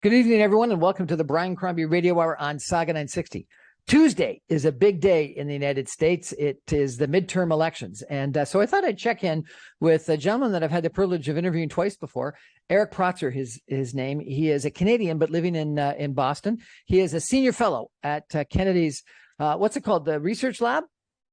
Good evening, everyone, and welcome to the Brian Crombie Radio Hour on Saga 960. Tuesday is a big day in the United States. It is the midterm elections. And so I thought I'd check in with a gentleman that I've had the privilege of interviewing twice before, Eric Protzer, his name. He is a Canadian, but living in Boston. He is a senior fellow at Kennedy's, what's it called, the research lab?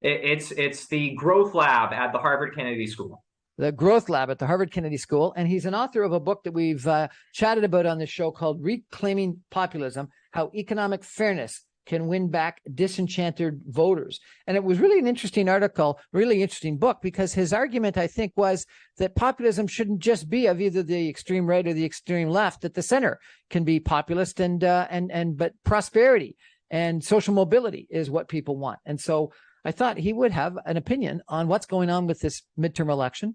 It's the growth lab at the Harvard Kennedy School. The Growth Lab at the Harvard Kennedy School. And he's an author of a book that we've chatted about on this show called Reclaiming Populism, How Economic Fairness Can Win Back Disenchanted Voters. And it was really an interesting article, really interesting book, because his argument, I think, was that populism shouldn't just be of either the extreme right or the extreme left, that the center can be populist but prosperity and social mobility is what people want. And so I thought he would have an opinion on what's going on with this midterm election,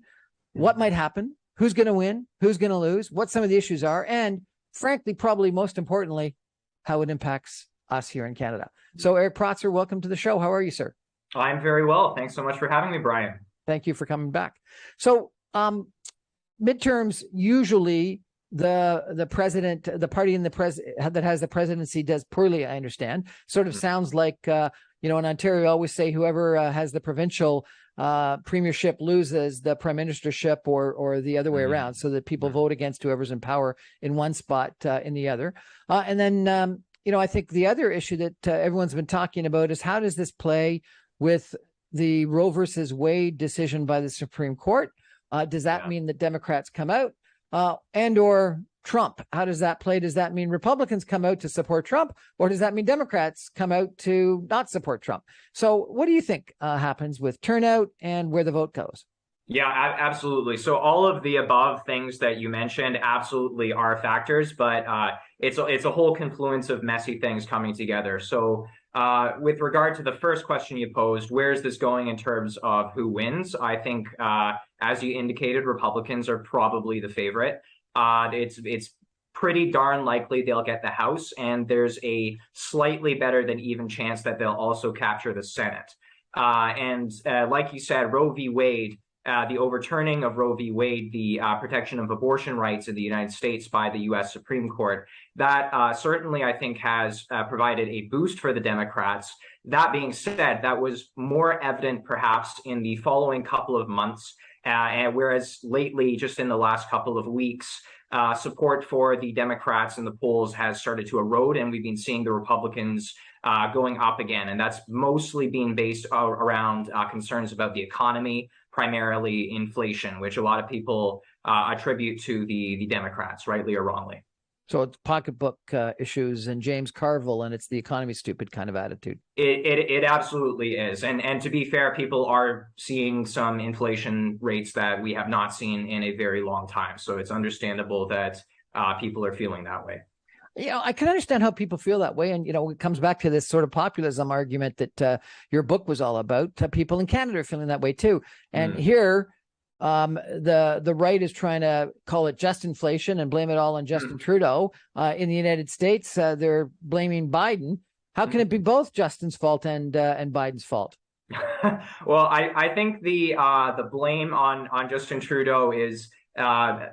what might happen, who's going to win, who's going to lose, what some of the issues are, and frankly, probably most importantly, how it impacts us here in Canada. So Eric Protzer, welcome to the show. How are you, sir? I'm very well. Thanks so much for having me, Brian. Thank you for coming back. So midterms, usually the president, the party in that has the presidency does poorly, I understand. Sort of sounds like, in Ontario, I always say whoever has the provincial premiership loses the prime ministership or the other way around, so that people vote against whoever's in power in one spot in the other. And then, I think the other issue that everyone's been talking about is how does this play with the Roe versus Wade decision by the Supreme Court? Does that mean that Democrats come out and or Trump? How does that play? Does that mean Republicans come out to support Trump, or does that mean Democrats come out to not support Trump? So what do you think happens with turnout and where the vote goes? Yeah, absolutely. So all of the above things that you mentioned absolutely are factors, but it's a whole confluence of messy things coming together. So with regard to the first question you posed, where is this going in terms of who wins? I think, as you indicated, Republicans are probably the favorite. It's pretty darn likely they'll get the House, and there's a slightly better than even chance that they'll also capture the Senate. Like you said, Roe v. Wade, the overturning of Roe v. Wade, the protection of abortion rights in the United States by the U.S. Supreme Court, that certainly, I think, has provided a boost for the Democrats. That being said, that was more evident perhaps in the following couple of months. And whereas lately, just in the last couple of weeks, support for the Democrats in the polls has started to erode, and we've been seeing the Republicans going up again. And that's mostly being based around concerns about the economy, primarily inflation, which a lot of people attribute to the Democrats, rightly or wrongly. So it's pocketbook issues and James Carville, and it's the economy stupid kind of attitude. It absolutely is. And to be fair, people are seeing some inflation rates that we have not seen in a very long time. So it's understandable that people are feeling that way. I can understand how people feel that way. And, it comes back to this sort of populism argument that your book was all about. People in Canada are feeling that way, too. And here, the right is trying to call it just inflation and blame it all on Justin Trudeau. In the United States, they're blaming Biden. How can it be both Justin's fault and Biden's fault? Well, I think the blame on Justin Trudeau is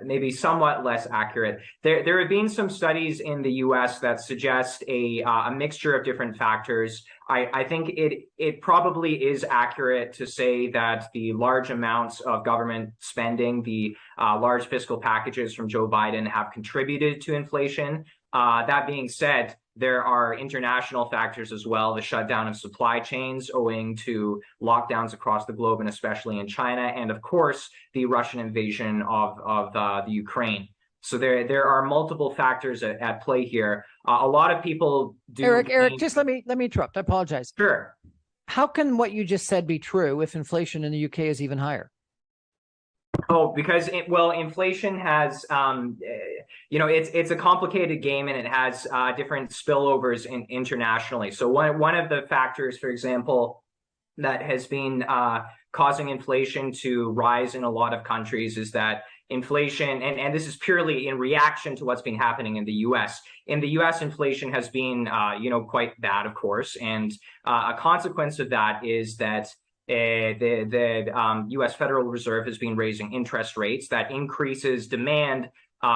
maybe somewhat less accurate. There have been some studies in the U.S. that suggest a mixture of different factors. I think it probably is accurate to say that the large amounts of government spending, the large fiscal packages from Joe Biden have contributed to inflation. That being said, there are international factors as well, the shutdown of supply chains owing to lockdowns across the globe and especially in China, and of course, the Russian invasion of the Ukraine. So there are multiple factors at play here. A lot of people do. Eric, just let me interrupt. I apologize. Sure. How can what you just said be true if inflation in the UK is even higher? Oh, because inflation has, it's a complicated game, and it has different spillovers internationally. So one of the factors, for example, that has been causing inflation to rise in a lot of countries is that inflation, and this is purely in reaction to what's been happening in the U.S. In the U.S., inflation has been, quite bad, of course, and a consequence of that is that the U.S. Federal Reserve has been raising interest rates. That increases demand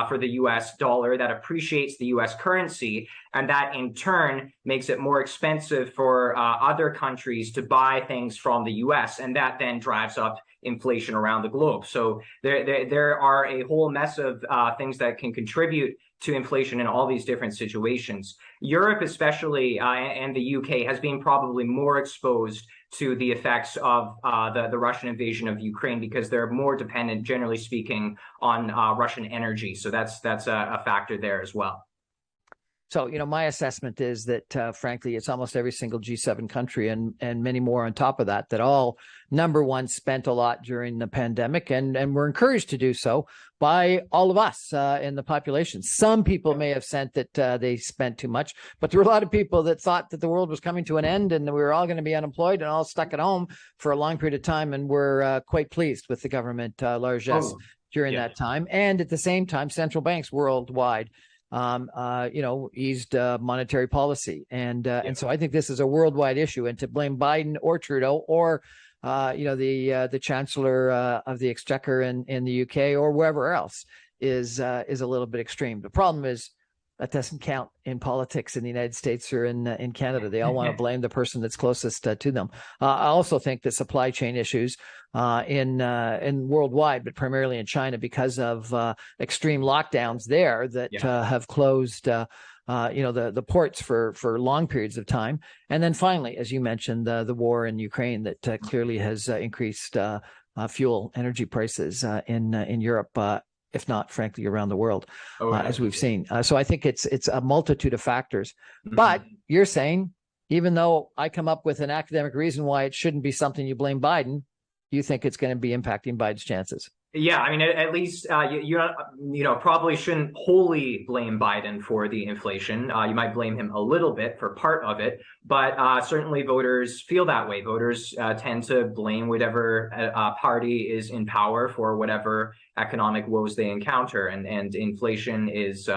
for the US dollar, that appreciates the US currency, and that in turn makes it more expensive for other countries to buy things from the US, and that then drives up inflation around the globe. So there are a whole mess of things that can contribute to inflation in all these different situations. Europe especially, and the UK, has been probably more exposed to the effects of the Russian invasion of Ukraine, because they're more dependent, generally speaking, on Russian energy. So that's a factor there as well. So, my assessment is that, frankly, it's almost every single G7 country and many more on top of that, that all, number one, spent a lot during the pandemic and were encouraged to do so by all of us in the population. Some people may have sent that they spent too much, but there were a lot of people that thought that the world was coming to an end and that we were all going to be unemployed and all stuck at home for a long period of time, and were quite pleased with the government largesse during that time. And at the same time, central banks worldwide eased monetary policy. And so I think this is a worldwide issue, and to blame Biden or Trudeau or, the Chancellor of the Exchequer in the UK or wherever else is a little bit extreme. The problem is that doesn't count in politics in the United States or in Canada. They all want to blame the person that's closest to them. I also think that supply chain issues in worldwide, but primarily in China, because of extreme lockdowns there that have closed the ports for long periods of time. And then finally, as you mentioned, the war in Ukraine that clearly has increased fuel energy prices in Europe, if not, frankly, around the world, as we've seen. So I think it's a multitude of factors. Mm-hmm. But you're saying, even though I come up with an academic reason why it shouldn't be something you blame Biden, you think it's going to be impacting Biden's chances? Yeah, I mean, at least you probably shouldn't wholly blame Biden for the inflation. You might blame him a little bit for part of it, but certainly voters feel that way. Voters tend to blame whatever party is in power for whatever economic woes they encounter, and inflation is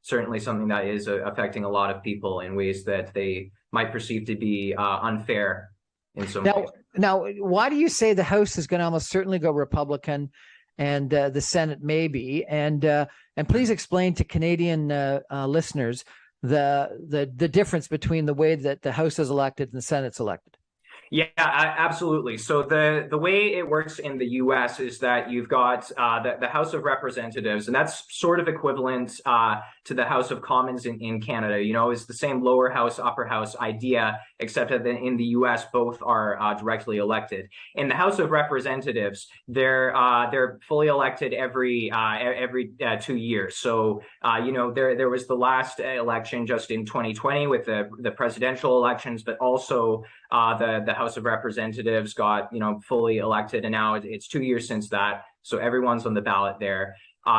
certainly something that is affecting a lot of people in ways that they might perceive to be unfair in some ways. Now, why do you say the House is going to almost certainly go Republican, and the Senate maybe? And please explain to Canadian listeners the difference between the way that the House is elected and the Senate's elected. Yeah, absolutely. So the way it works in the U.S. is that you've got the House of Representatives, and that's sort of equivalent to the House of Commons in Canada. It's the same lower house, upper house idea, except that in the U.S. both are directly elected. In the House of Representatives, they're fully elected every 2 years. So there was the last election just in 2020 with the presidential elections, but also the House of Representatives got fully elected, and now it's 2 years since that. So everyone's on the ballot there.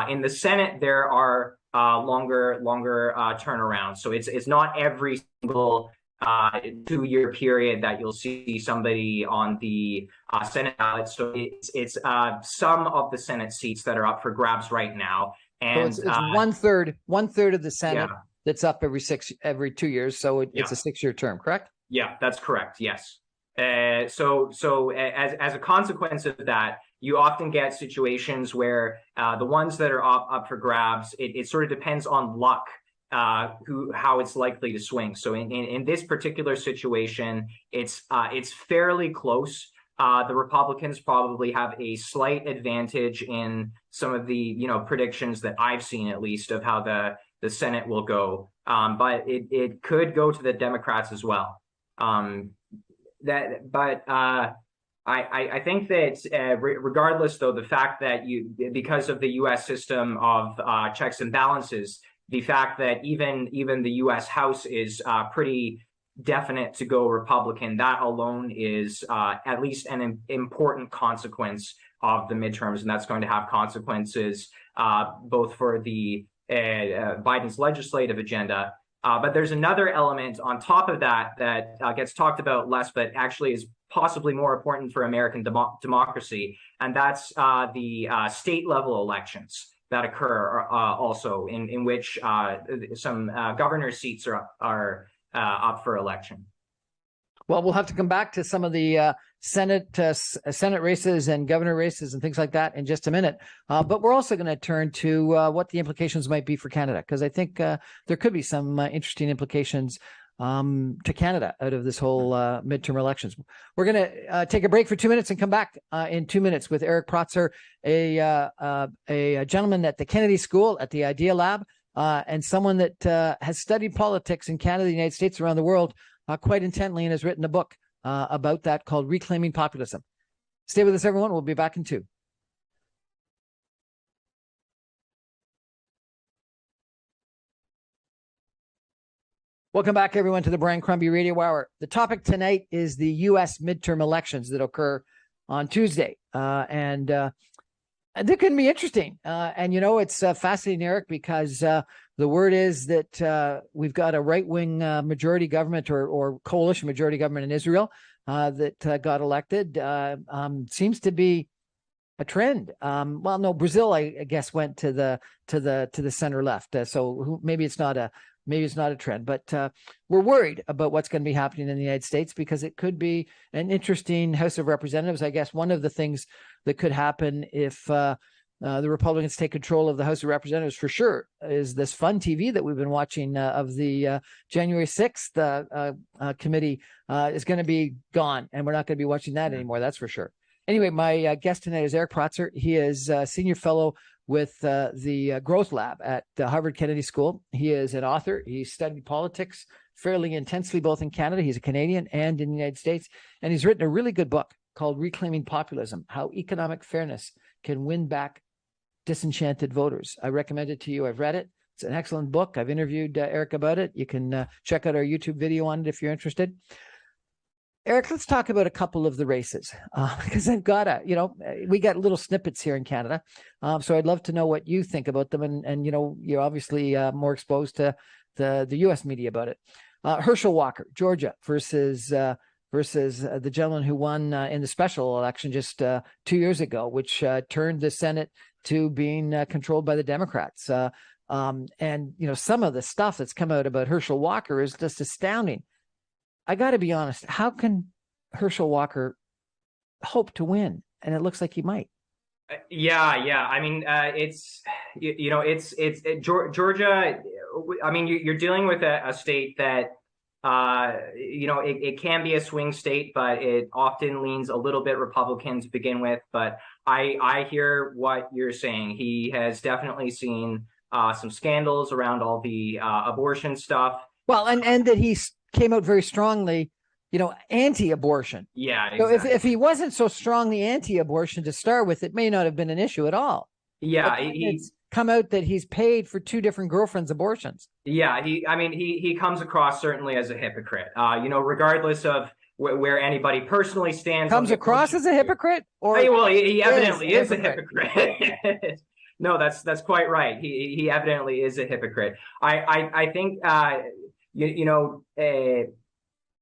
In the Senate, there are longer turnarounds. So it's not every single 2-year period that you'll see somebody on the Senate ballot. So it's some of the Senate seats that are up for grabs right now, and so it's one third of the Senate that's up every 2 years. So it's a 6-year term, correct? Yeah, that's correct. Yes. So as a consequence of that, you often get situations where the ones that are up for grabs, it sort of depends on luck, how it's likely to swing. So in this particular situation, it's fairly close. The Republicans probably have a slight advantage in some of the predictions that I've seen, at least, of how the Senate will go. But it could go to the Democrats as well. I think that regardless, though, the fact that because of the U.S. system of checks and balances, the fact that even the U.S. House is pretty definite to go Republican, that alone is at least an important consequence of the midterms, and that's going to have consequences both for the Biden's legislative agenda. But there's another element on top of that gets talked about less, but actually is possibly more important for American democracy, and that's the state level elections that occur also, in which some governor seats are up for election. Well, we'll have to come back to some of the Senate races and governor races and things like that in just a minute. But we're also going to turn to what the implications might be for Canada, because I think there could be some interesting implications to Canada out of this whole midterm elections. We're going to take a break for 2 minutes and come back in 2 minutes with Eric Protzer, a gentleman at the Kennedy School at the Idea Lab, and someone that has studied politics in Canada, the United States, around the world quite intently, and has written a book about that called Reclaiming Populism. Stay with us, everyone. We'll be back in 2. Welcome back, everyone, to the Brian Crombie Radio Hour. The topic tonight is the U.S. midterm elections that occur on Tuesday. And they can be interesting. And, it's fascinating, Eric, because the word is that we've got a right-wing majority government or coalition majority government in Israel that got elected. Seems to be a trend. Well, no, Brazil, I guess, went to the center left. So maybe it's not a trend, but we're worried about what's going to be happening in the United States, because it could be an interesting House of Representatives. I guess one of the things that could happen if the Republicans take control of the House of Representatives, for sure, is this fun TV that we've been watching of the January 6th committee is going to be gone, and we're not going to be watching that anymore. That's for sure. Anyway, my guest tonight is Eric Protzer. He is a senior fellow with the Growth Lab at Harvard Kennedy School. He is an author. He studied politics fairly intensely, both in Canada, he's a Canadian, and in the United States. And he's written a really good book called Reclaiming Populism: How Economic Fairness Can Win Back Disenchanted Voters. I recommend it to you. I've read it. It's an excellent book. I've interviewed Eric about it. You can check out our YouTube video on it if you're interested. Eric, let's talk about a couple of the races, because I've got we got little snippets here in Canada. So I'd love to know what you think about them. And you're obviously more exposed to the U.S. media about it. Herschel Walker, Georgia, versus the gentleman who won in the special election just 2 years ago, which turned the Senate to being controlled by the Democrats. And some of the stuff that's come out about Herschel Walker is just astounding. I got to be honest. How can Herschel Walker hope to win? And it looks like he might. Yeah. I mean, it's Georgia. I mean, you're dealing with a state that, it can be a swing state, but it often leans a little bit Republican to begin with. But I hear what you're saying. He has definitely seen some scandals around all the abortion stuff. Well, and that he's came out very strongly, anti-abortion. Yeah, exactly. So if he wasn't so strongly anti-abortion to start with, it may not have been an issue at all. Yeah, it's come out that he's paid for 2 different girlfriends' abortions. Yeah, he comes across certainly as a hypocrite. Regardless of where anybody personally stands. Comes across as a hypocrite, or well, he evidently is a hypocrite. No, that's quite right. He evidently is a hypocrite. I think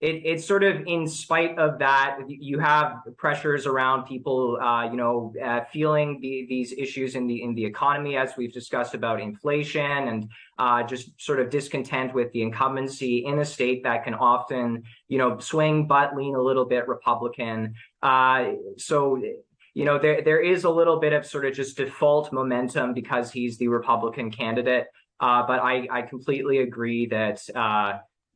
it's sort of in spite of that, you have pressures around people, feeling these issues in the economy, as we've discussed about inflation, and just sort of discontent with the incumbency in a state that can often, swing but lean a little bit Republican. So there is a little bit of sort of just default momentum because he's the Republican candidate. But I completely agree that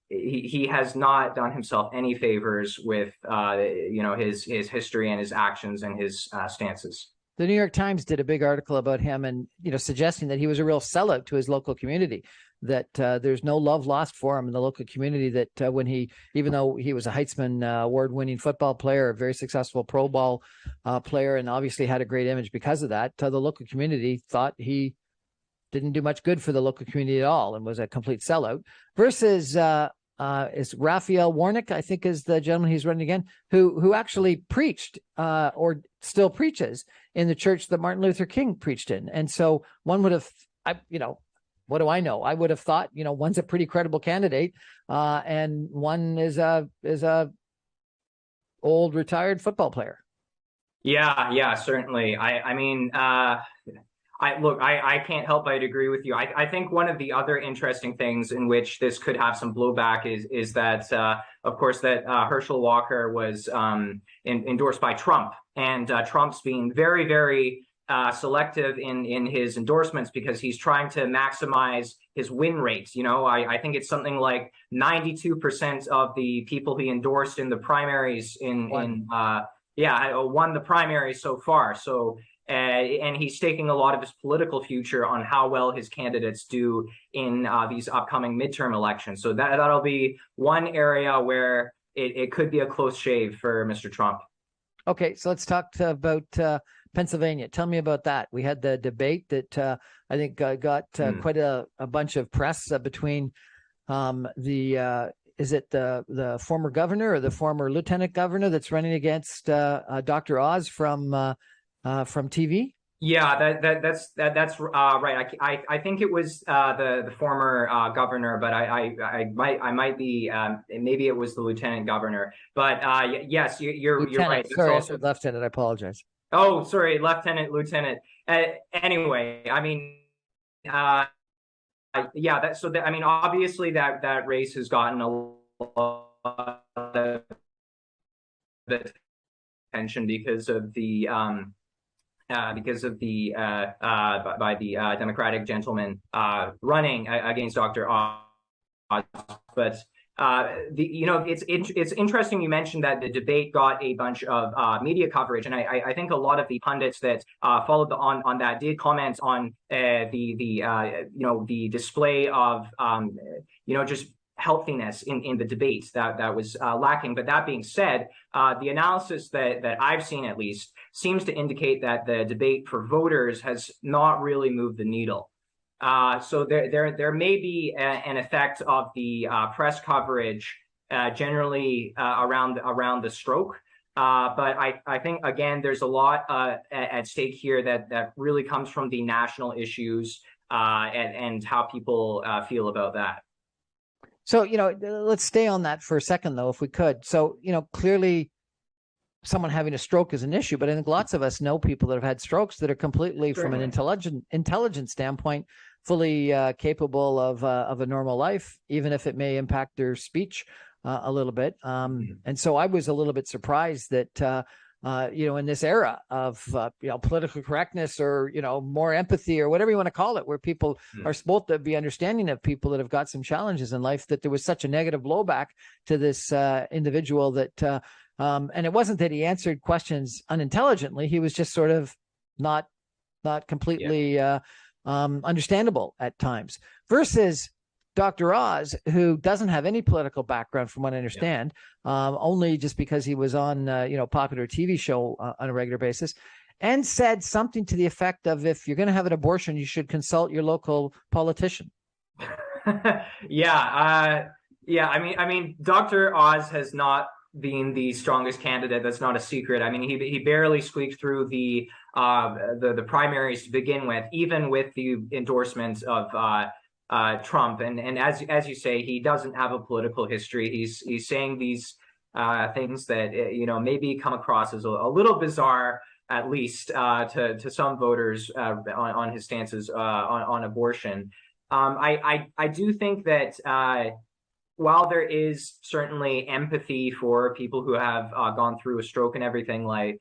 he has not done himself any favors with his history and his actions and his stances. The New York Times did a big article about him, and suggesting that he was a real sellout to his local community. That there's no love lost for him in the local community. That when even though he was a Heisman award-winning football player, a very successful Pro Bowl player, and obviously had a great image because of that, the local community thought he didn't do much good for the local community at all and was a complete sellout. Versus is Raphael Warnock, I think, is the gentleman he's running again, who actually preached or still preaches in the church that Martin Luther King preached in. And so one would have, what do I know? I would have thought, one's a pretty credible candidate, and one is a old retired football player. Yeah, certainly. I can't help but agree with you. I think one of the other interesting things in which this could have some blowback is that, of course, that Herschel Walker was endorsed by Trump, and Trump's being very, very selective in his endorsements because he's trying to maximize his win rates. You know, I think it's something like 92% of the people he endorsed in the primaries won the primaries so far. So. And he's staking a lot of his political future on how well his candidates do in these upcoming midterm elections. So that'll be one area where it could be a close shave for Mr. Trump. Okay, so let's talk about Pennsylvania. Tell me about that. We had the debate that I think got quite a bunch of press between is it the former governor or the former lieutenant governor that's running against Dr. Oz from TV? Yeah, that's right. I think it was the former governor, but I might be maybe it was the lieutenant governor. But yes, you're right. Sorry, I said lieutenant. I apologize. Oh, sorry, lieutenant. Anyway, I mean, yeah. I mean, obviously that race has gotten a lot of attention because of the by the Democratic gentleman running against Dr. Oz. But it's interesting you mentioned that the debate got a bunch of media coverage, and I think a lot of the pundits that followed on that did comment on the display of just healthiness in the debate that was lacking. But that being said, the analysis that I've seen at least seems to indicate that the debate for voters has not really moved the needle. So there may be an effect of the press coverage generally around the stroke. But I think, again, there's a lot at stake here that really comes from the national issues and how people feel about that. So, let's stay on that for a second, though, if we could. So, clearly someone having a stroke is an issue, but I think lots of us know people that have had strokes that are completely, from an intelligent standpoint, fully capable of a normal life, even if it may impact their speech a little bit. And so I was a little bit surprised that, in this era of, political correctness or, more empathy or whatever you want to call it, where people are supposed to be understanding of people that have got some challenges in life, that there was such a negative blowback to this individual that, and it wasn't that he answered questions unintelligently. He was just sort of not completely understandable at times, versus Dr. Oz, who doesn't have any political background, from what I understand, only just because he was on, popular TV show on a regular basis, and said something to the effect of, if you're going to have an abortion, you should consult your local politician. Yeah. I mean, Dr. Oz has not been the strongest candidate. That's not a secret. I mean, he barely squeaked through the primaries to begin with, even with the endorsement of Trump. And as you say, he doesn't have a political history. He's saying these things that maybe come across as a little bizarre, at least to some voters on his stances on abortion. I do think that while there is certainly empathy for people who have gone through a stroke and everything like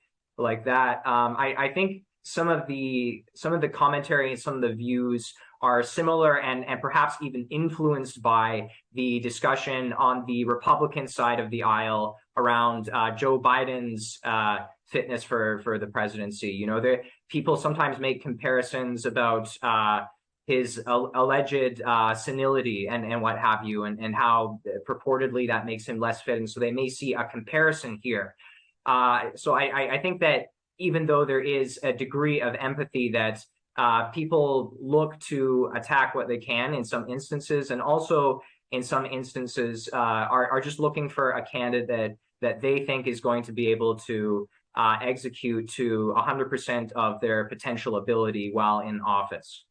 that, I think some of the commentary and some of the views are similar and perhaps even influenced by the discussion on the Republican side of the aisle around Joe Biden's fitness for the presidency. People sometimes make comparisons about his alleged senility and what have you, and how purportedly that makes him less fit. And so they may see a comparison here. So I think that even though there is a degree of empathy, that people look to attack what they can in some instances, and also in some instances are just looking for a candidate that they think is going to be able to execute to 100% of their potential ability while in office.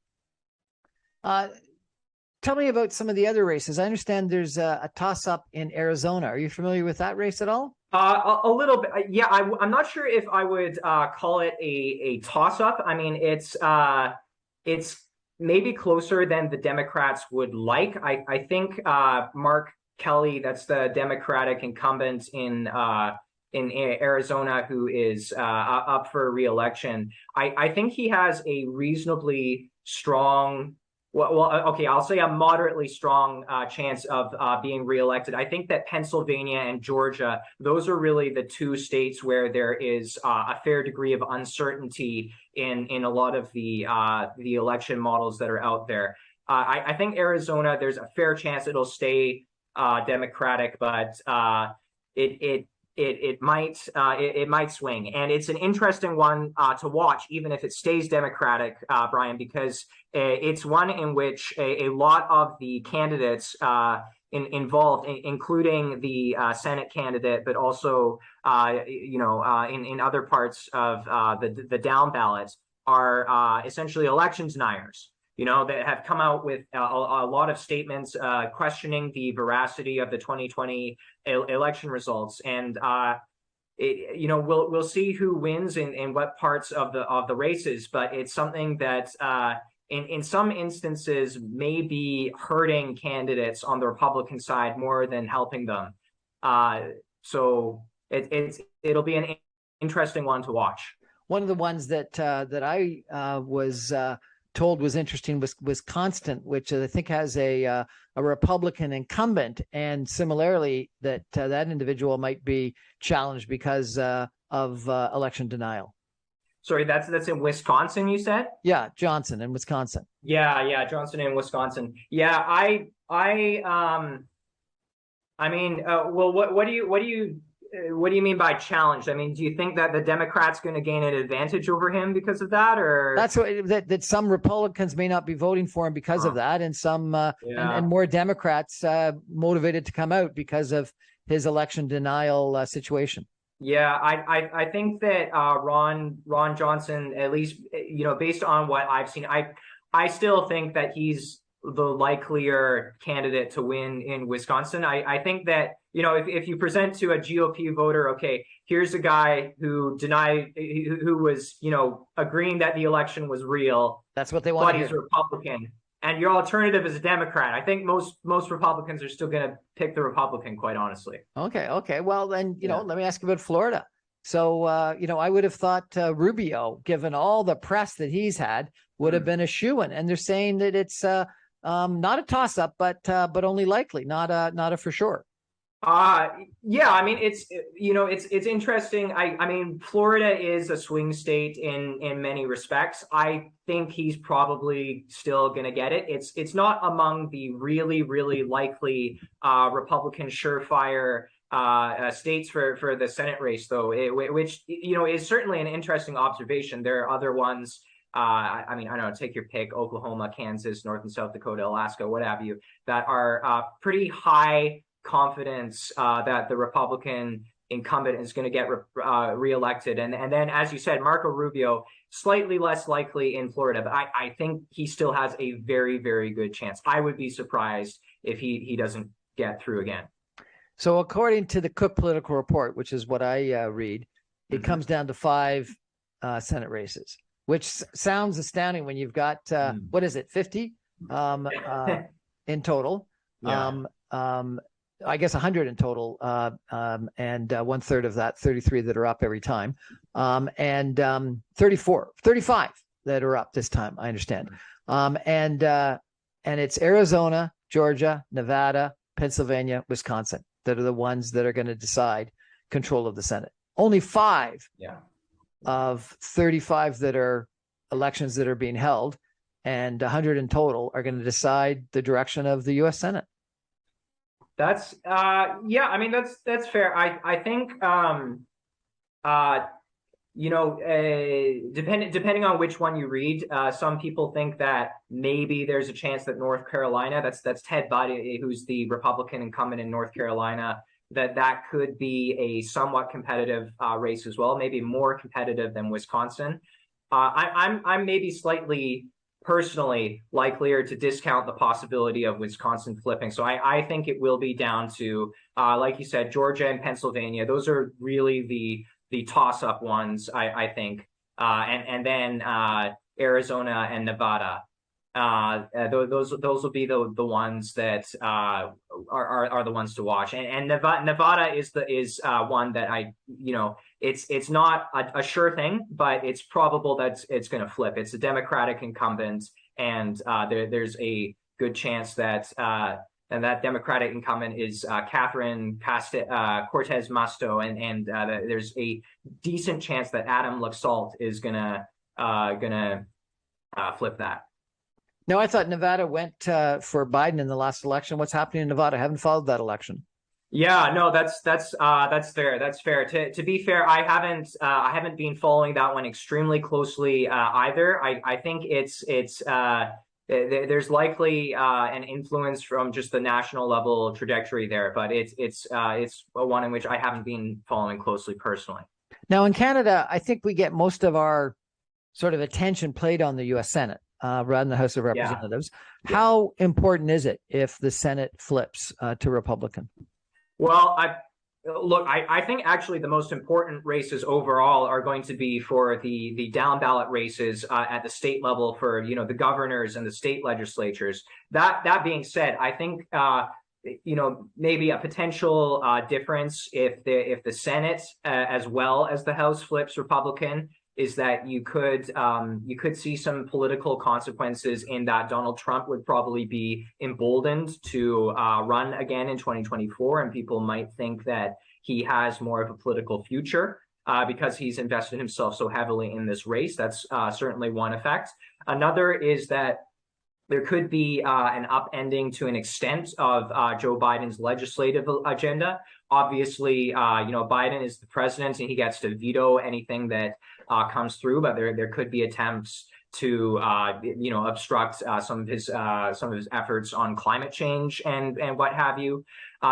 Tell me about some of the other races. I understand there's a toss-up in Arizona. Are you familiar with that race at all? A little bit. Yeah, I'm not sure if I would call it a toss-up. I mean, it's it's maybe closer than the Democrats would like. I think Mark Kelly, that's the Democratic incumbent in Arizona, who is up for re-election. I think he has a reasonably strong, okay, I'll say a moderately strong chance of being reelected. I think that Pennsylvania and Georgia, those are really the two states where there is a fair degree of uncertainty in a lot of the election models that are out there. I think Arizona, there's a fair chance it'll stay Democratic, but it might swing, and it's an interesting one to watch, even if it stays Democratic, Brian, because it's one in which a lot of the candidates involved, including the Senate candidate, but also in other parts of the down ballots, are essentially election deniers. That have come out with a lot of statements questioning the veracity of the 2020 election results, and we'll see who wins in what parts of the races. But it's something that in some instances may be hurting candidates on the Republican side more than helping them. So it'll be an interesting one to watch. One of the ones that I was told was interesting was Wisconsin, which I think has a Republican incumbent, and similarly that individual might be challenged because of election denial. Sorry, that's in Wisconsin, you said? Yeah, Johnson in Wisconsin. Yeah, Johnson in Wisconsin. Yeah, I mean, well, what do you mean by challenged? I mean, do you think that the Democrats going to gain an advantage over him because of that, or that's what that some Republicans may not be voting for him because of that, and some and more Democrats motivated to come out because of his election denial situation? Yeah, I think that Ron Johnson, at least based on what I've seen, I still think that he's the likelier candidate to win in Wisconsin. I think that if you present to a GOP voter, okay, here's a guy who was agreeing that the election was real. That's what they want. But he's a Republican, and your alternative is a Democrat. I think most Republicans are still going to pick the Republican, quite honestly. Okay. Well, then let me ask you about Florida. So I would have thought Rubio, given all the press that he's had, would have been a shoo-in, and they're saying that it's not a toss-up, but only likely, not a for sure. Yeah, I mean, it's interesting. I mean, Florida is a swing state in many respects. I think he's probably still going to get it. It's not among the really, really likely Republican surefire states for the Senate race, though, which is certainly an interesting observation. There are other ones. I mean, I don't know, take your pick: Oklahoma, Kansas, North and South Dakota, Alaska, what have you, that are pretty high confidence that the Republican incumbent is going to get reelected. And then, as you said, Marco Rubio, slightly less likely in Florida, but I think he still has a very, very good chance. I would be surprised if he doesn't get through again. So according to the Cook Political Report, which is what I read, it comes down to 5 Senate races, which sounds astounding when you've got, what is it, 50 in total? Yeah. I guess 100 in total, and 1/3 of that, 33 that are up every time, and 35 that are up this time, I understand. And it's Arizona, Georgia, Nevada, Pennsylvania, Wisconsin that are the ones that are going to decide control of the Senate. Only 5 of 35 that are elections that are being held, and 100 in total, are going to decide the direction of the U.S. Senate. That's yeah, I mean, that's fair. I think depending on which one you read, some people think that maybe there's a chance that North Carolina, that's Ted Budd, who's the Republican incumbent in North Carolina, that could be a somewhat competitive race as well, maybe more competitive than Wisconsin. I'm maybe slightly personally likelier to discount the possibility of Wisconsin flipping. So I think it will be down to, like you said, Georgia and Pennsylvania. Those are really the toss-up ones, I think. And then Arizona, and Nevada. Those will be the ones that are the ones to watch. And Nevada is one that it's not a sure thing, but it's probable that it's going to flip. It's a Democratic incumbent, and there's a good chance that and that Democratic incumbent is Catherine Cortez Masto, and there's a decent chance that Adam Laxalt is gonna flip that. No, I thought Nevada went for Biden in the last election. What's happening in Nevada? I haven't followed that election. Yeah, no, that's fair. That's fair. To be fair, I haven't been following that one extremely closely either. I think there's likely an influence from just the national level trajectory there, but it's one in which I haven't been following closely personally. Now in Canada, I think we get most of our sort of attention played on the U.S. Senate rather than the House of Representatives. Yeah. How important is it if the Senate flips to Republican? Well, I think actually the most important races overall are going to be for the down ballot races at the state level for the governors and the state legislatures. That being said, I think maybe a potential difference if the Senate as well as the House flips Republican is that you could see some political consequences in that Donald Trump would probably be emboldened to run again in 2024, and people might think that he has more of a political future because he's invested himself so heavily in this race. That's certainly one effect. Another is that there could be an upending to an extent of Joe Biden's legislative agenda. Obviously, Biden is the president and he gets to veto anything that comes through, but there could be attempts to obstruct some of his efforts on climate change and what have you.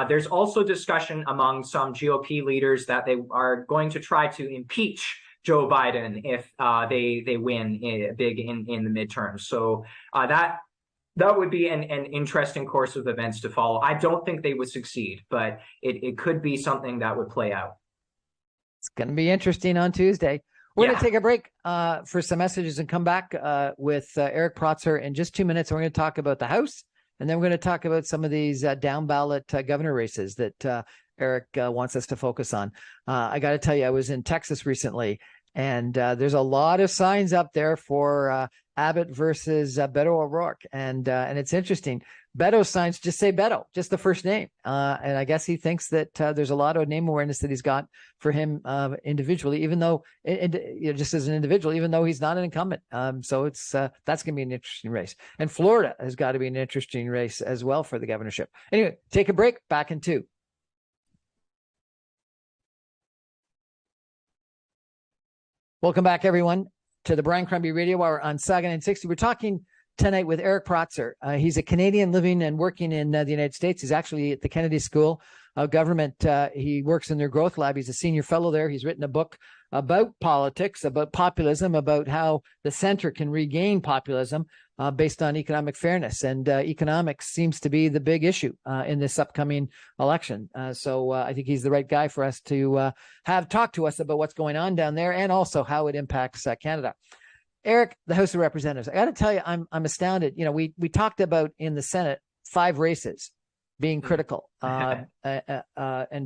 There's also discussion among some GOP leaders that they are going to try to impeach Joe Biden if they win big in the midterms. So that would be an interesting course of events to follow. I don't think they would succeed, but it could be something that would play out. It's going to be interesting on Tuesday. We're going to take a break for some messages and come back with Eric Protzer in just 2 minutes. We're going to talk about the House, and then we're going to talk about some of these down ballot governor races that Eric wants us to focus on. I got to tell you, I was in Texas recently, and there's a lot of signs up there for Abbott versus Beto O'Rourke. And it's interesting. Beto's signs just say Beto, just the first name. And I guess he thinks that there's a lot of name awareness that he's got for him individually, even though, just as an individual, even though he's not an incumbent. So it's that's going to be an interesting race. And Florida has got to be an interesting race as well for the governorship. Anyway, take a break. Back in 2. Welcome back, everyone, to the Brian Crombie Radio Hour on Saga 960. We're talking tonight with Eric Protzer. He's a Canadian living and working in the United States. He's actually at the Kennedy School of Government. He works in their growth lab. He's a senior fellow there. He's written a book about politics, about populism, about how the center can regain populism based on economic fairness. And economics seems to be the big issue in this upcoming election. So I think he's the right guy for us to have talk to us about what's going on down there and also how it impacts Canada. Eric, the House of Representatives, I got to tell you, I'm astounded. We talked about in the Senate 5 races being critical and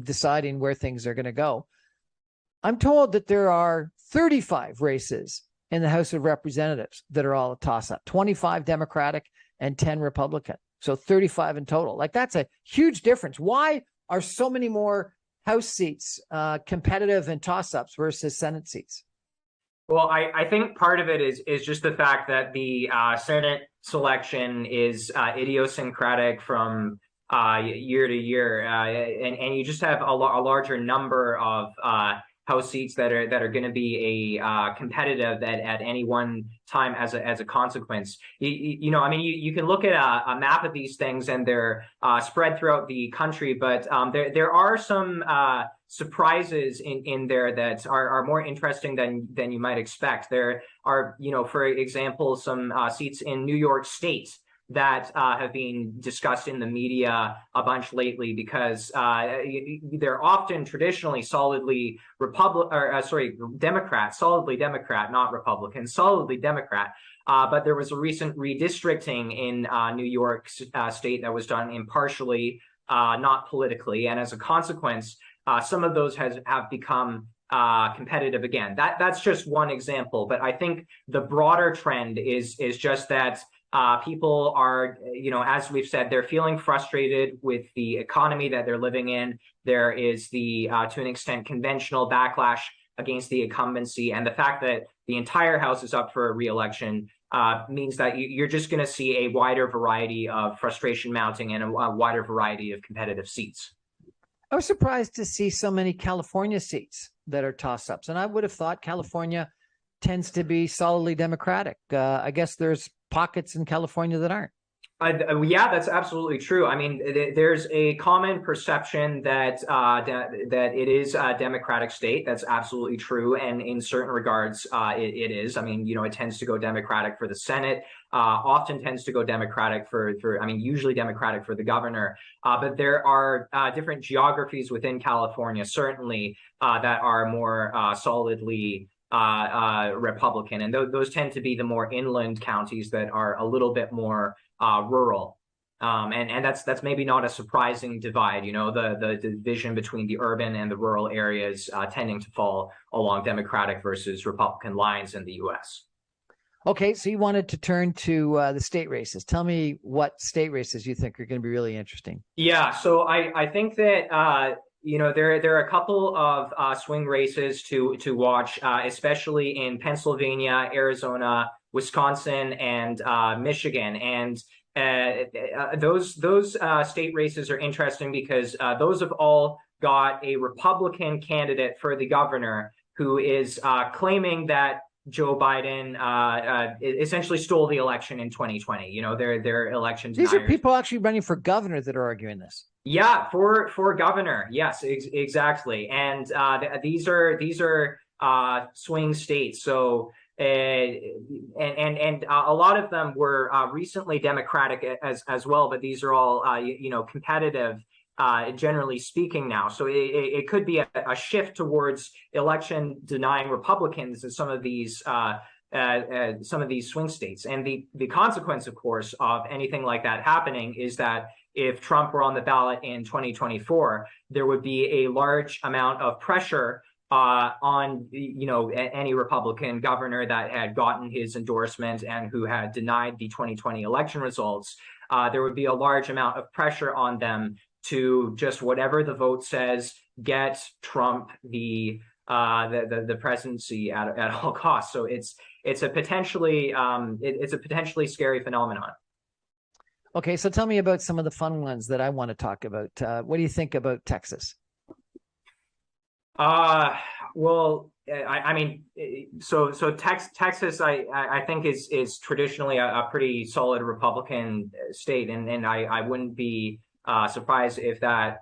deciding where things are going to go. I'm told that there are 35 races in the House of Representatives that are all a toss-up, 25 Democratic and 10 Republican. So 35 in total. Like, that's a huge difference. Why are so many more House seats competitive and toss-ups versus Senate seats? Well, I think part of it is just the fact that the Senate selection is idiosyncratic from year to year, and you just have a larger number of House seats that are going to be competitive at any one time as a consequence. You can look at a map of these things and they're spread throughout the country, but there are some surprises in there that are more interesting than you might expect. There are, for example, some seats in New York State that have been discussed in the media a bunch lately, because they're often traditionally solidly Democrat, solidly Democrat, not Republican, solidly Democrat. But there was a recent redistricting in New York State that was done impartially, not politically, and as a consequence, some of those have become competitive again. That's just one example, but I think the broader trend is just that people are, as we've said, they're feeling frustrated with the economy that they're living in. There is to an extent, conventional backlash against the incumbency, and the fact that the entire House is up for a re-election means that you're just going to see a wider variety of frustration mounting and a wider variety of competitive seats. I was surprised to see so many California seats that are toss-ups, and I would have thought California tends to be solidly Democratic. I guess there's pockets in California that aren't. Yeah, that's absolutely true. I mean, there's a common perception that that it is a Democratic state. That's absolutely true, and in certain regards, it is. I mean, it tends to go Democratic for the Senate. Often tends to go Democratic usually Democratic for the governor. But there are different geographies within California, certainly, that are more solidly Republican, and those tend to be the more inland counties that are a little bit more rural. And that's maybe not a surprising divide, the division between the urban and the rural areas tending to fall along Democratic versus Republican lines in the U.S. Okay, so you wanted to turn to the state races. Tell me what state races you think are going to be really interesting. Yeah, so I think that there are a couple of swing races to watch, especially in Pennsylvania, Arizona, Wisconsin, and Michigan. And those state races are interesting because those have all got a Republican candidate for the governor who is claiming that Joe Biden essentially stole the election in 2020. Their election deniers. These are people actually running for governor that are arguing this. Yeah, for governor. Yes, exactly. And these are swing states. So and a lot of them were recently Democratic as well, but these are all competitive, generally speaking now. So it could be a shift towards election denying Republicans in some of these swing states. And the consequence, of course, of anything like that happening is that if Trump were on the ballot in 2024, there would be a large amount of pressure on any Republican governor that had gotten his endorsement and who had denied the 2020 election results. There would be a large amount of pressure on them to just whatever the vote says, get Trump the presidency at all costs. So it's a potentially scary phenomenon. Okay, so tell me about some of the fun ones that I want to talk about. What do you think about Texas? Well, Texas, I think is traditionally a pretty solid Republican state, and I wouldn't be surprised if that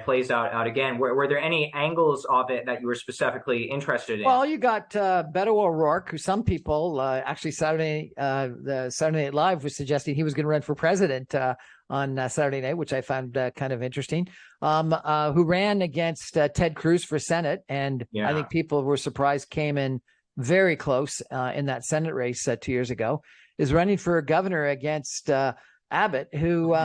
plays out again. Were there any angles of it that you were specifically interested in? Well, you got Beto O'Rourke, who some people actually the Saturday Night Live was suggesting he was going to run for president on Saturday night, which I found kind of interesting. Who ran against Ted Cruz for Senate, and yeah. I think people were surprised came in very close in that Senate race 2 years ago. Is running for governor against Abbott, who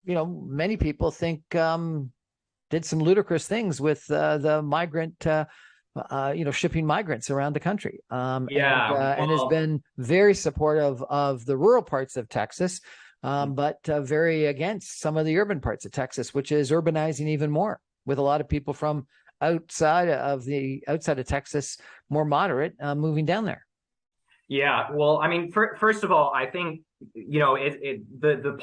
many people think did some ludicrous things with the migrant, shipping migrants around the country. And has been very supportive of the rural parts of Texas, but very against some of the urban parts of Texas, which is urbanizing even more, with a lot of people from outside of Texas, more moderate, moving down there. Yeah, well, I mean, first of all, I think the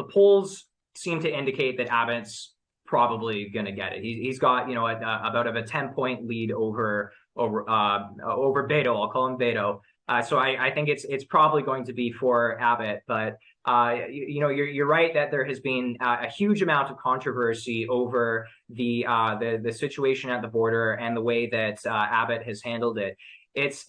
polls seem to indicate that Abbott's probably going to get it. He's got about a 10-point lead over Beto. I'll call him Beto. So I think it's probably going to be for Abbott. But you're right that there has been a huge amount of controversy over the situation at the border and the way that Abbott has handled it. It's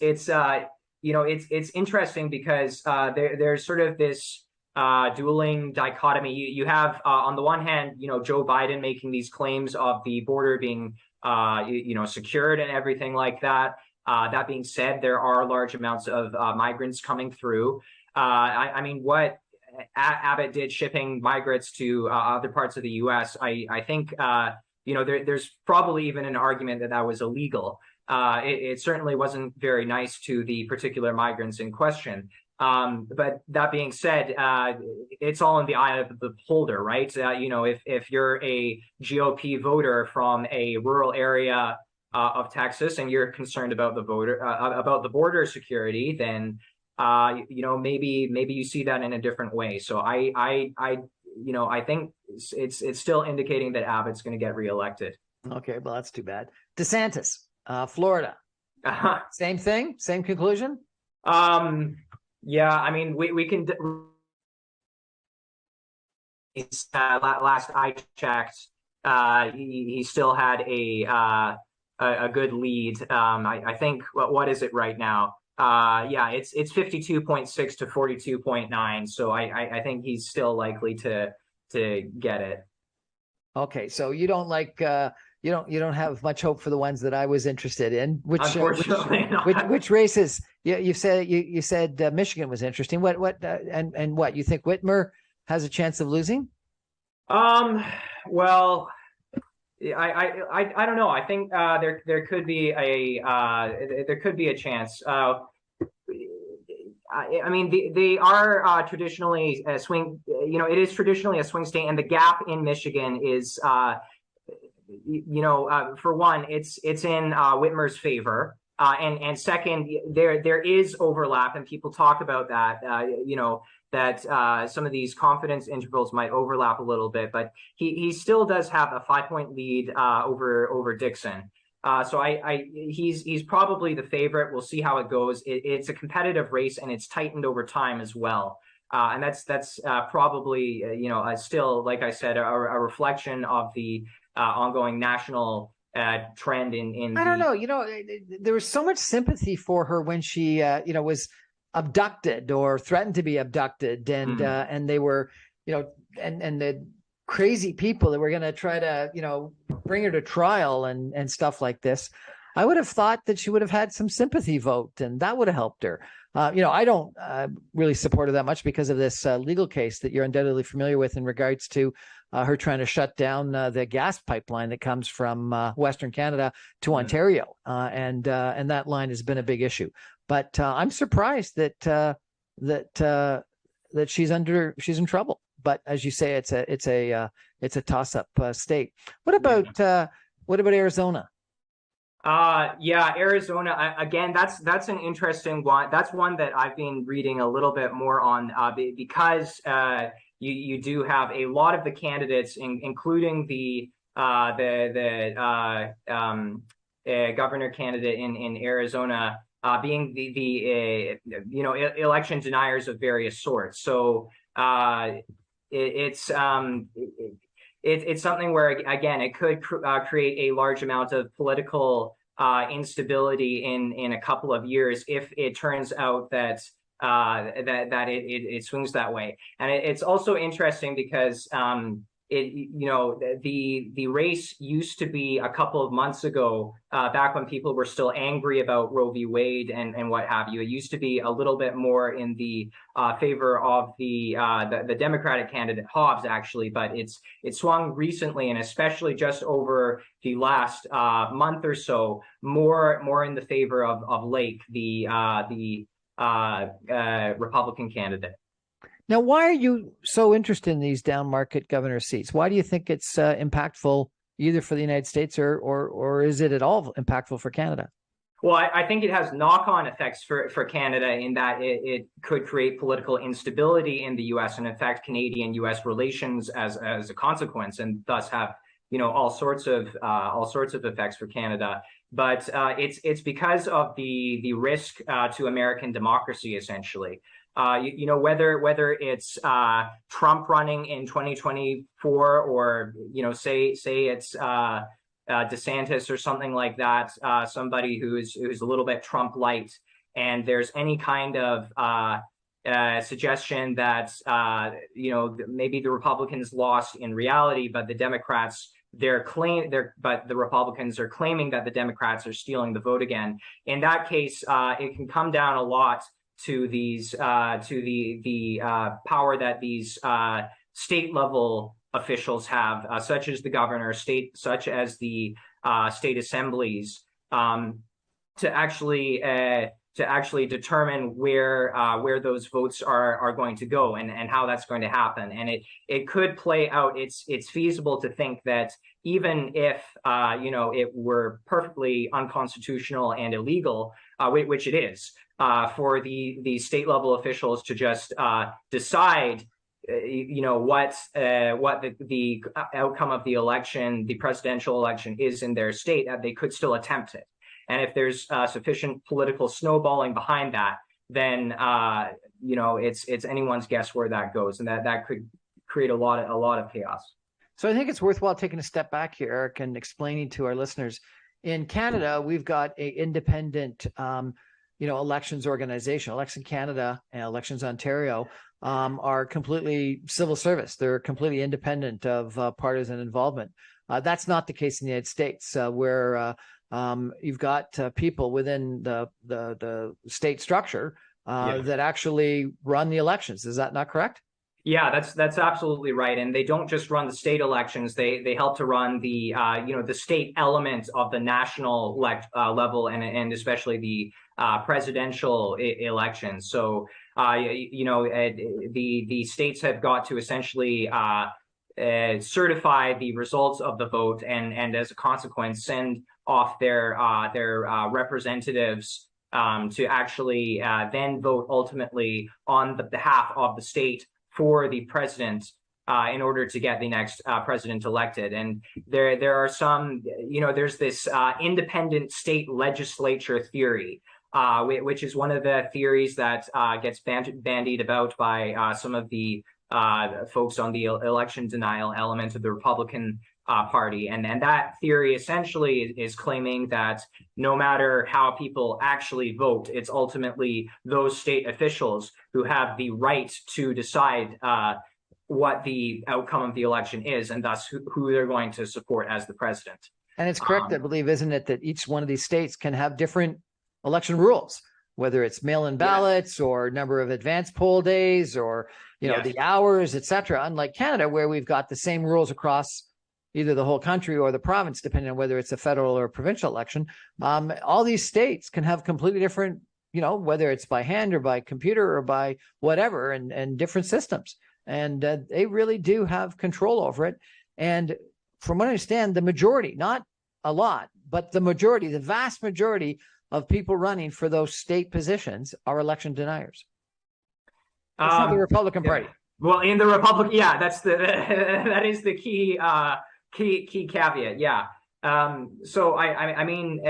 interesting because there's sort of this dueling dichotomy. You have on the one hand, Joe Biden making these claims of the border being secured and everything like that. That being said, there are large amounts of migrants coming through. I mean, what Abbott did shipping migrants to other parts of the U.S., I think, there's probably even an argument that that was illegal. It certainly wasn't very nice to the particular migrants in question. But that being said, it's all in the eye of the beholder, right? If you're a GOP voter from a rural area of Texas and you're concerned about the border security, then maybe you see that in a different way. So I think it's still indicating that Abbott's going to get reelected. Okay, well, that's too bad. DeSantis, Florida, same thing, same conclusion. Yeah, I mean, we can. Last I checked, he still had a good lead. I think what is it right now? Yeah, it's 52.6 to 42.9. So I think he's still likely to get it. Okay, so you don't like you don't have much hope for the ones that I was interested in. Unfortunately, which races? You said Michigan was interesting. And what you think Whitmer has a chance of losing? Well, I don't know. I think there could be a chance. I mean, they are traditionally a swing. It is traditionally a swing state, and the gap in Michigan is, for one, it's in Whitmer's favor, and second, there is overlap, and people talk about that. That some of these confidence intervals might overlap a little bit, but he still does have a 5-point lead over Dixon. So he's probably the favorite. We'll see how it goes. It's a competitive race, and it's tightened over time as well. And that's probably still, like I said, a reflection of the ongoing national trend in. I don't know. There was so much sympathy for her when she was abducted or threatened to be abducted, and they were and the crazy people that were going to try to bring her to trial and stuff like this. I would have thought that she would have had some sympathy vote, and that would have helped her. I don't really support her that much because of this legal case that you're undoubtedly familiar with in regards to her trying to shut down the gas pipeline that comes from Western Canada to Ontario, and that line has been a big issue. But I'm surprised that she's in trouble. But as you say, it's a toss-up state. What about Arizona? Yeah, Arizona again. That's an interesting one. That's one that I've been reading a little bit more on because you do have a lot of the candidates, including the governor candidate in Arizona, being the election deniers of various sorts. So it's something where, again, it could create a large amount of political instability in a couple of years if it turns out that it swings that way. And it's also interesting because the race used to be a couple of months ago, back when people were still angry about Roe v. Wade and what have you. It used to be a little bit more in the favor of the Democratic candidate Hobbs, actually, but it swung recently, and especially just over the last month or so, more in the favor of Lake, the Republican candidate. Now, why are you so interested in these down market governor seats? Why do you think it's impactful either for the United States or is it at all impactful for Canada? Well, I think it has knock-on effects for Canada in that it could create political instability in the U.S. and affect Canadian-U.S. relations as a consequence, and thus have all sorts of effects for Canada. But it's because of the risk to American democracy, essentially. Whether it's Trump running in 2024 or say it's DeSantis or something like that, somebody who's a little bit Trump light, and there's any kind of suggestion that maybe the Republicans lost in reality, but the Democrats but the Republicans are claiming that the Democrats are stealing the vote again. In that case, it can come down a lot to these to the power that these state level officials have, such as the governor, such as the state assemblies, to actually determine where those votes are going to go and how that's going to happen. And it could play out. It's feasible to think that even if it were perfectly unconstitutional and illegal, which it is, for the state level officials to just decide what the outcome of the election, the presidential election, is in their state, that they could still attempt it. And if there's sufficient political snowballing behind that, then it's anyone's guess where that goes, and that could create a lot of chaos. So I think it's worthwhile taking a step back here, Eric, and explaining to our listeners. In Canada, we've got an independent, elections organization. Election Canada and Elections Ontario are completely civil service. They're completely independent of partisan involvement. That's not the case in the United States, where you've got people within the state structure that actually run the elections. Is that not correct? Yeah, that's absolutely right. And they don't just run the state elections. They help to run the the state element of the national level, and especially the presidential elections. So the states have got to essentially certify the results of the vote, and as a consequence send off their representatives to actually then vote ultimately on the behalf of the state for the president, in order to get the next president elected. And there are some, there's this independent state legislature theory, which is one of the theories that gets bandied about by some of the folks on the election denial element of the Republican Party. And that theory essentially is claiming that no matter how people actually vote, it's ultimately those state officials who have the right to decide what the outcome of the election is, and thus who they're going to support as the president. And it's correct, I believe, isn't it, that each one of these states can have different election rules, whether it's mail-in ballots or number of advance poll days or the hours, etc. Unlike Canada, where we've got the same rules across either the whole country or the province, depending on whether it's a federal or provincial election. All these states can have completely different, whether it's by hand or by computer or by whatever, and different systems. And they really do have control over it. And from what I understand, the majority, not a lot, but the majority, the vast majority of people running for those state positions are election deniers. It's not the Republican Party. Well, in the Republic, that is the key key caveat. Yeah. So I mean,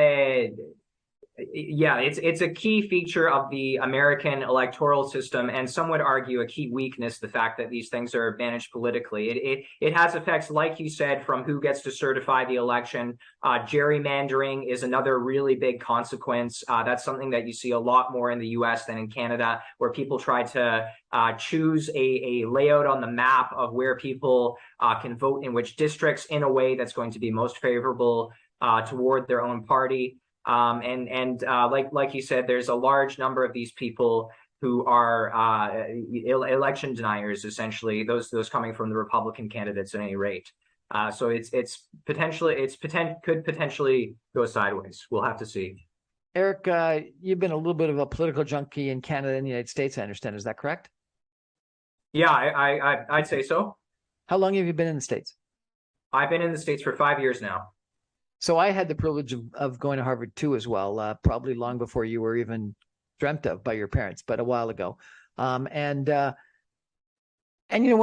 it's a key feature of the American electoral system, and some would argue a key weakness, the fact that these things are managed politically. It has effects, like you said, from who gets to certify the election. Gerrymandering is another really big consequence. That's something that you see a lot more in the US than in Canada, where people try to choose a layout on the map of where people can vote in which districts in a way that's going to be most favorable toward their own party. Like you said, there's a large number of these people who are election deniers, essentially, those coming from the Republican candidates at any rate. So could potentially go sideways. We'll have to see. Eric, you've been a little bit of a political junkie in Canada and the United States, I understand. Is that correct? Yeah, I'd say so. How long have you been in the States? I've been in the States for 5 years now. So I had the privilege of going to Harvard too, as well, probably long before you were even dreamt of by your parents, but a while ago. And when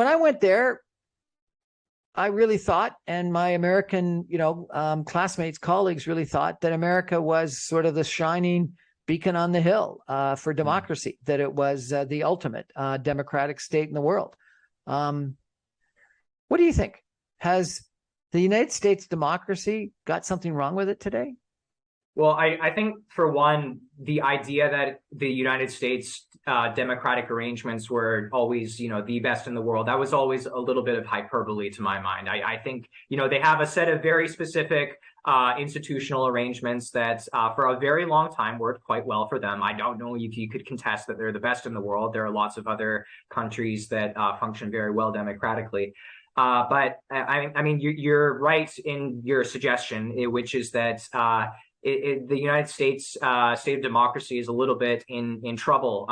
I went there, I really thought, and my American, classmates, colleagues really thought, that America was sort of the shining beacon on the hill for democracy, that it was the ultimate democratic state in the world. What do you think? Has the United States democracy got something wrong with it today? Well, I think for one, the idea that the United States democratic arrangements were always, the best in the world, that was always a little bit of hyperbole to my mind. I think, they have a set of very specific institutional arrangements that for a very long time worked quite well for them. I don't know if you could contest that they're the best in the world. There are lots of other countries that function very well democratically. But I mean, you're right in your suggestion, which is that the United States state of democracy is a little bit in trouble.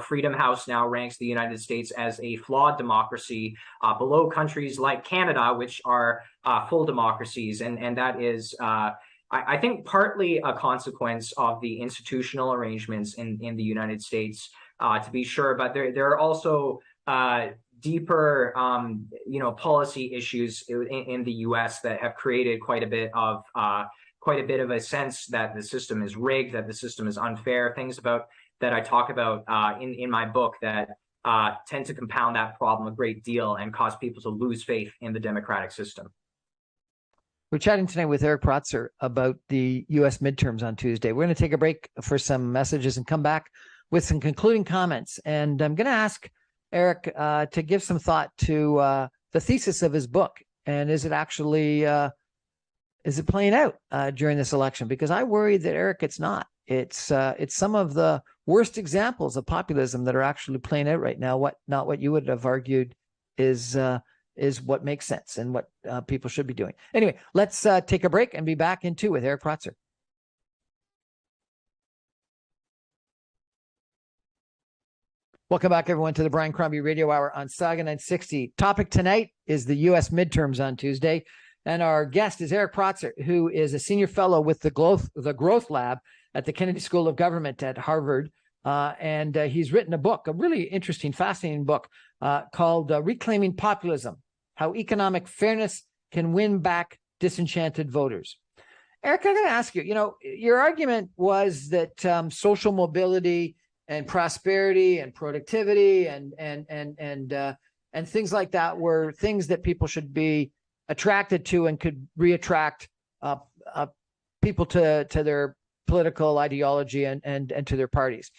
Freedom House now ranks the United States as a flawed democracy, below countries like Canada, which are full democracies, and that is. I think partly a consequence of the institutional arrangements in the United States, to be sure, but there are also deeper, policy issues in the U.S. that have created quite a bit of a sense that the system is rigged, that the system is unfair, things about that I talk about in my book that tend to compound that problem a great deal and cause people to lose faith in the democratic system. We're chatting tonight with Eric Protzer about the U.S. midterms on Tuesday. We're going to take a break for some messages and come back with some concluding comments. And I'm going to ask Eric to give some thought to the thesis of his book. And is it actually... is it playing out during this election? Because I worry that, Eric, it's not. It's some of the worst examples of populism that are actually playing out right now. Not what you would have argued is what makes sense and what people should be doing. Anyway, let's take a break and be back in 2 with Eric Protzer. Welcome back, everyone, to the Brian Crombie Radio Hour on Saga 960. Topic tonight is the U.S. midterms on Tuesday. And our guest is Eric Protzer, who is a senior fellow with the Growth Lab at the Kennedy School of Government at Harvard. And he's written a book, a really interesting, fascinating book called Reclaiming Populism, How Economic Fairness Can Win Back Disenchanted Voters. Eric, I'm going to ask you, your argument was that social mobility and prosperity and productivity and things like that were things that people should be attracted to and could reattract people to their political ideology and to their parties.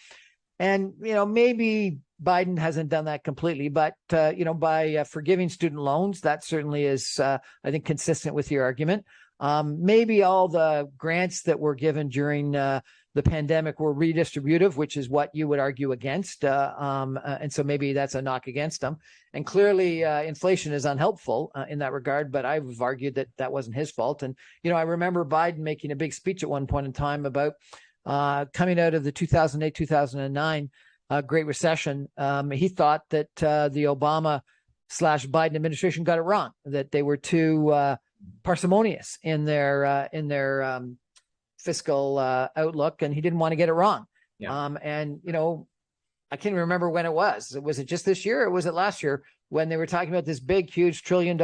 And, maybe Biden hasn't done that completely, but, by forgiving student loans, that certainly is, I think, consistent with your argument. Maybe all the grants that were given during the pandemic were redistributive, which is what you would argue against. And so maybe that's a knock against them. And clearly inflation is unhelpful in that regard, but I've argued that that wasn't his fault. And, I remember Biden making a big speech at one point in time about coming out of the 2008, 2009 Great Recession. He thought that the Obama/Biden administration got it wrong, that they were too parsimonious in their fiscal outlook, and he didn't want to get it wrong. Yeah. And I can't remember when it was. Was it just this year, or was it last year when they were talking about this big, huge $1 trillion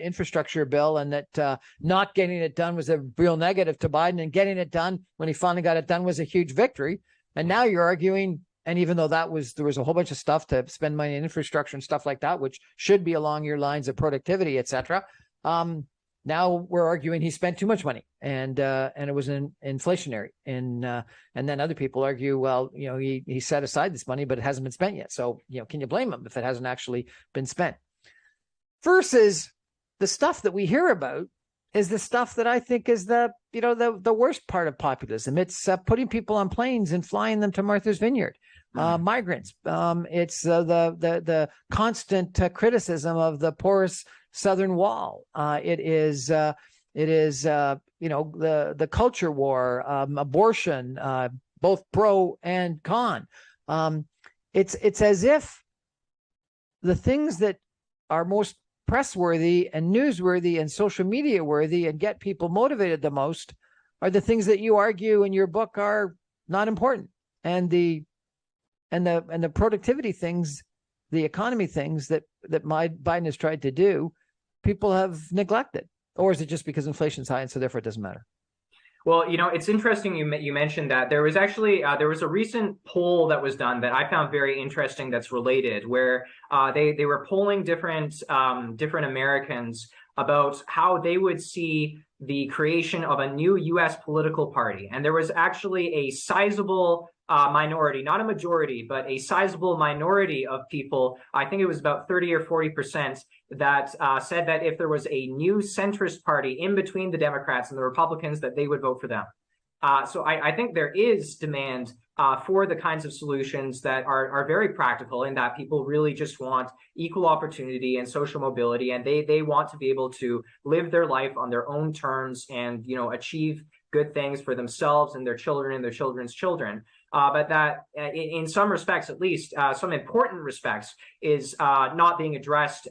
infrastructure bill, and that not getting it done was a real negative to Biden, and getting it done when he finally got it done was a huge victory. And now you're arguing, and even though there was a whole bunch of stuff to spend money in infrastructure and stuff like that, which should be along your lines of productivity, et cetera. Now we're arguing he spent too much money and it was inflationary. And then other people argue, well, he set aside this money, but it hasn't been spent yet. So, can you blame him if it hasn't actually been spent? Versus the stuff that we hear about is the stuff that I think is the worst part of populism. It's putting people on planes and flying them to Martha's Vineyard. Migrants. It's the constant criticism of the porous Southern Wall. It is the culture war, abortion, both pro and con. It's as if the things that are most press-worthy and newsworthy and social media worthy and get people motivated the most are the things that you argue in your book are not important. And the productivity things, the economy things that Biden has tried to do, people have neglected. Or is it just because inflation's high and so therefore it doesn't matter? Well, it's interesting you mentioned that. There was actually there was a recent poll that was done that I found very interesting that's related, where they were polling different Americans about how they would see the creation of a new U.S. political party. And there was actually a sizable minority, not a majority, but a sizable minority of people, I think it was about 30 or 40%, that said that if there was a new centrist party in between the Democrats and the Republicans, that they would vote for them. So I think there is demand for the kinds of solutions that are very practical, in that people really just want equal opportunity and social mobility, and they want to be able to live their life on their own terms and, you know, achieve good things for themselves and their children and their children's children. But that, in some respects, at least, some important respects, is not being addressed,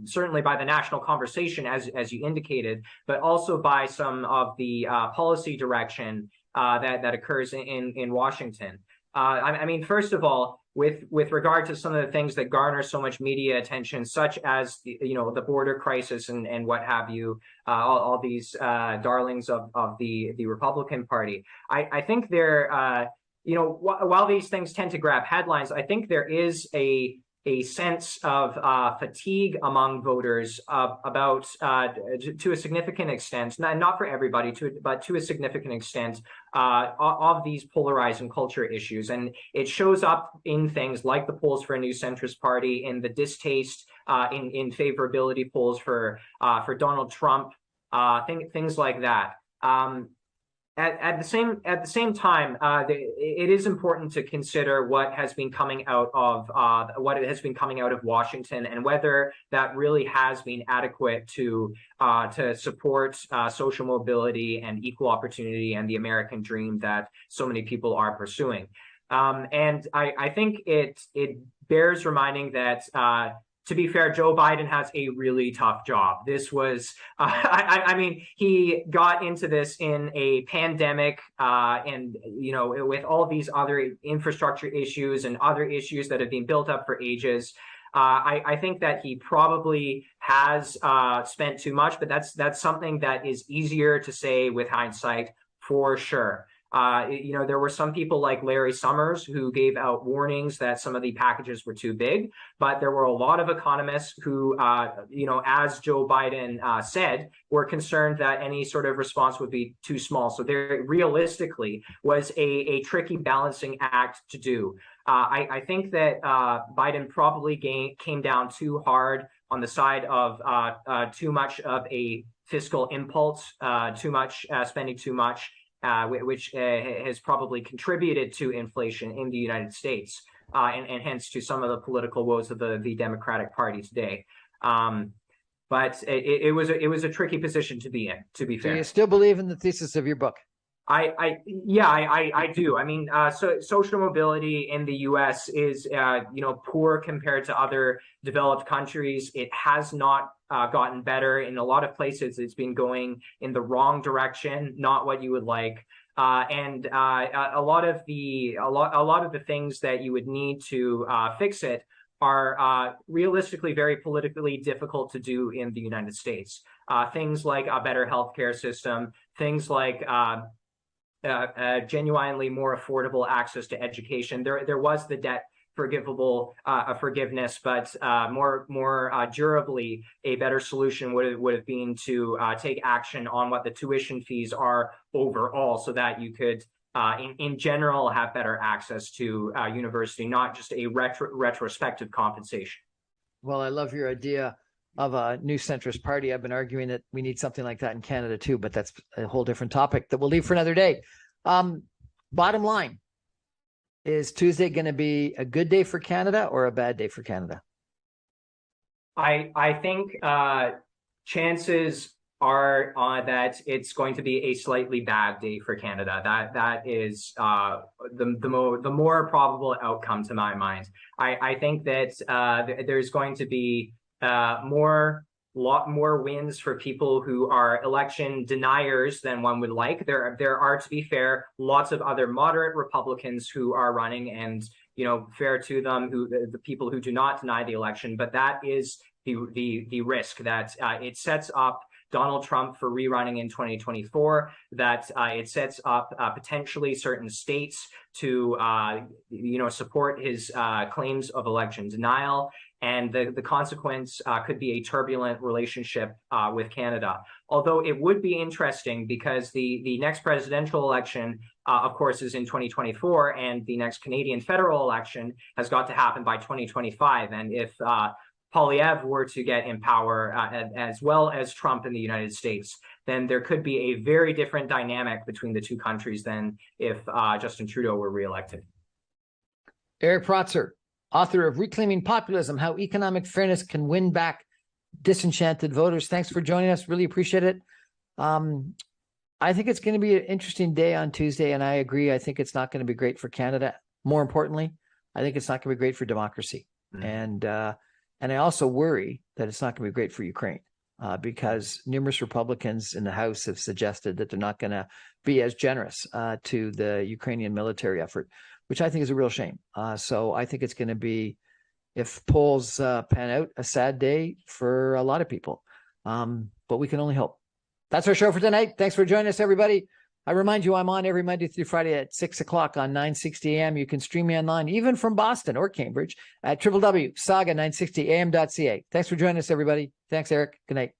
certainly by the national conversation, as you indicated, but also by some of the policy direction that occurs in Washington. I mean, first of all, with regard to some of the things that garner so much media attention, such as the border crisis and what have you, all these darlings of the Republican Party, I think there, while these things tend to grab headlines, I think there is a sense of fatigue among voters about, to a significant extent, not for everybody, but to a significant extent, of these polarizing culture issues. And it shows up in things like the polls for a new centrist party, in the distaste, in favorability polls for Donald Trump, things like that. At the same time, it is important to consider what has been coming out of Washington, and whether that really has been adequate to support social mobility and equal opportunity and the American dream that so many people are pursuing. And I think it bears reminding that, to be fair, Joe Biden has a really tough job. This was, I mean, he got into this in a pandemic, and, with all these other infrastructure issues and other issues that have been built up for ages. I think that he probably has spent too much, but that's something that is easier to say with hindsight, for sure. There were some people like Larry Summers who gave out warnings that some of the packages were too big, but there were a lot of economists who, as Joe Biden said, were concerned that any sort of response would be too small. So there realistically was a tricky balancing act to do. I think that Biden probably came down too hard on the side of too much of a fiscal impulse, too much spending too much, which has probably contributed to inflation in the United States, and hence to some of the political woes of the Democratic Party today. But it was a tricky position to be in, to be fair. Do you still believe in the thesis of your book? I do. I mean, so social mobility in the U.S. is, poor compared to other developed countries. It has not gotten better. In a lot of places, it's been going in the wrong direction, not what you would like. And a lot of the things that you would need to fix it are realistically very politically difficult to do in the United States. Things like a better healthcare system, things like genuinely more affordable access to education. There was the debt forgiveness, but more durably, a better solution would have been to take action on what the tuition fees are overall, so that you could, in general, have better access to university, not just a retrospective compensation. Well, I love your idea of a new centrist party. I've been arguing that we need something like that in Canada too, but that's a whole different topic that we'll leave for another day. Bottom line, is Tuesday going to be a good day for Canada or a bad day for Canada? I think chances are that it's going to be a slightly bad day for Canada. That is the more probable outcome to my mind. I think that there's going to be lot more wins for people who are election deniers than one would like. There are, to be fair, lots of other moderate Republicans who are running, and fair to them, the people who do not deny the election. But that is the risk, that it sets up Donald Trump for rerunning in 2024, that it sets up potentially certain states to, support his claims of election denial. And the consequence could be a turbulent relationship with Canada. Although it would be interesting because the next presidential election, of course, is in 2024, and the next Canadian federal election has got to happen by 2025. And if Poilievre were to get in power, as well as Trump in the United States, then there could be a very different dynamic between the two countries than if Justin Trudeau were reelected. Eric Protzer, author of Reclaiming Populism, How Economic Fairness Can Win Back Disenchanted Voters. Thanks for joining us. Really appreciate it. I think it's going to be an interesting day on Tuesday, and I agree. I think it's not going to be great for Canada. More importantly, I think it's not going to be great for democracy. And I also worry that it's not going to be great for Ukraine because numerous Republicans in the House have suggested that they're not going to be as generous to the Ukrainian military effort, which I think is a real shame. So I think it's going to be, if polls pan out, a sad day for a lot of people. But we can only hope. That's our show for tonight. Thanks for joining us, everybody. I remind you, I'm on every Monday through Friday at 6 o'clock on 960 AM. You can stream me online, even from Boston or Cambridge, at www.saga960am.ca. Thanks for joining us, everybody. Thanks, Eric. Good night.